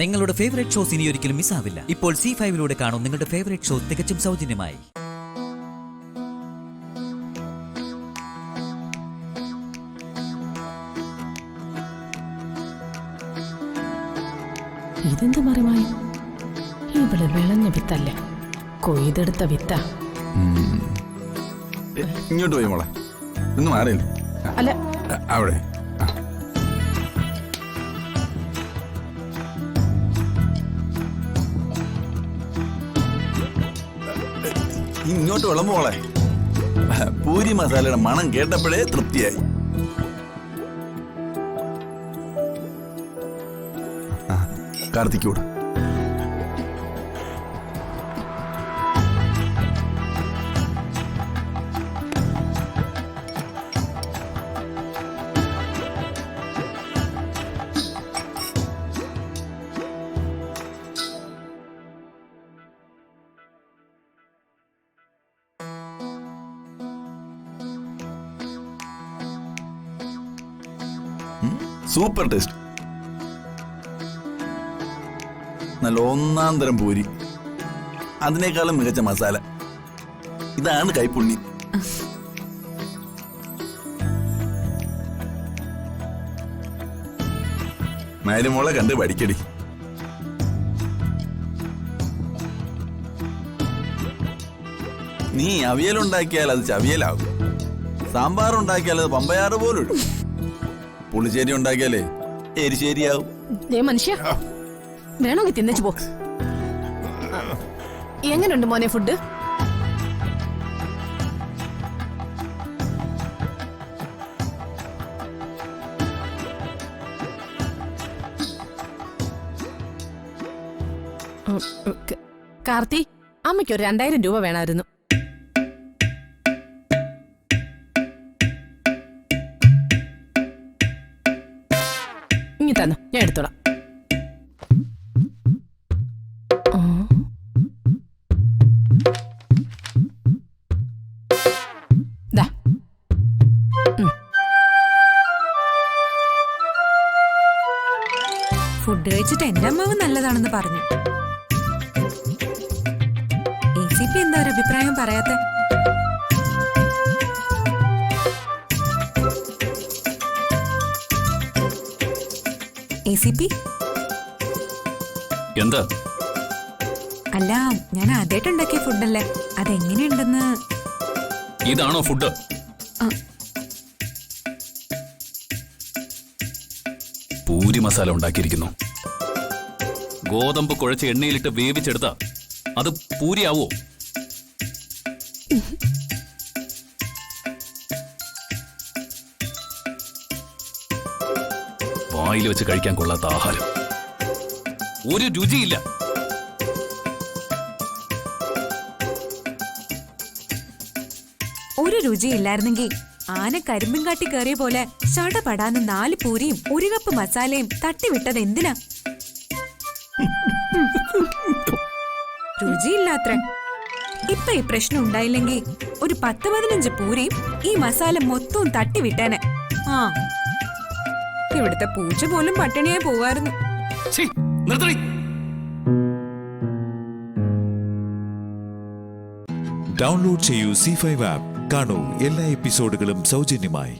നിങ്ങളുടെ favourite shows ഇനി ഒരിക്കലും മിസ്സാവില്ല. ഇപ്പോൾ C5 കാണും നിങ്ങളുടെ ഫേവറേറ്റ് ഷോ തികച്ചും സൗജന്യമായി. ഇതെന്ത് മറിമായി? ഇവിടെ വിളഞ്ഞ വിത്തല്ലേ, കൊയ്തെടുത്ത വിത്ത. ഇങ്ങോട്ട് പോയി മോളെ, ഒന്ന് മാറിയില്ല. അല്ല അവിടെ ഇങ്ങോട്ട് വിളമ്പോളെ. പൂരി മസാലയുടെ മണം കേട്ടപ്പോഴേ തൃപ്തിയായി. കാർത്തിക്കൂട് സൂപ്പർ ടേസ്റ്റ്. നല്ല ഒന്നാം തരം പൂരി, അതിനേക്കാളും മികച്ച മസാല. ഇതാണ് കൈപ്പുണ്യം. മാരിമോളെ കണ്ട് പഠിക്കടി. നീ അവിയലുണ്ടാക്കിയാൽ അത് ചവിയലാകും, സാമ്പാറുണ്ടാക്കിയാൽ അത് പമ്പയാറ് പോലും ഇടും, പുളിശ്ശേരി ഉണ്ടാക്കിയാലേ എരിശ്ശേരിയാവും. മനുഷ്യ വേണമെങ്കിൽ തിന്നച്ചു പോ. എങ്ങനെയുണ്ട് മോനെ ഫുഡ്? കാർത്തി, അമ്മയ്ക്ക് ഒരു 2000 രൂപ വേണമായിരുന്നു. ഇനി തന്നു, ഞാൻ എടുത്തോളാം. ഫുഡ് കഴിച്ചിട്ട് എന്റെ അമ്മാവ് നല്ലതാണെന്ന് പറഞ്ഞു. ACP എന്താ ഒരു അഭിപ്രായം പറയാത്തെ? ACP എന്താ? അല്ല, ഞാൻ ആദ്യമായിട്ടുണ്ടാക്കിയ ഫുഡല്ലേ, അതെങ്ങനെയുണ്ടെന്ന്. ഇതാണോ ഫുഡ്? പൂരി മസാല ഉണ്ടാക്കിയിരിക്കുന്നു. ഗോതമ്പ് കുഴച്ച് എണ്ണയിലിട്ട് വേവിച്ചെടുത്ത അത് പൂരിയാവോ? വായിൽ വെച്ച് കഴിക്കാൻ കൊള്ളാത്ത ആഹാരം, ഒരു രുചിയില്ല. ഒരു രുചിയില്ലായിരുന്നെങ്കിൽ ആന കരിമ്പിൻ കാട്ടി കയറിയ പോലെ ചടപടാന്ന് 4 പൂരിയും 1 കപ്പ് മസാലയും തട്ടിവിട്ടത് എന്തിനാ? രുചിയില്ലാത്ര. ഇപ്പൊ ഈ പ്രശ്നം ഉണ്ടായില്ലെങ്കിൽ ഒരു 10-15 പൂരിയും ഈ മസാല മൊത്തവും തട്ടിവിട്ടേനെ. ഇവിടുത്തെ പൂച്ച പോലും പട്ടിണിയായി പോവായിരുന്നു. ഡൗൺലോഡ് ചെയ്യൂ C5 ആപ്പ്. കാണൂ എല്ലാ എപ്പിസോഡുകളും സൗജന്യമായി.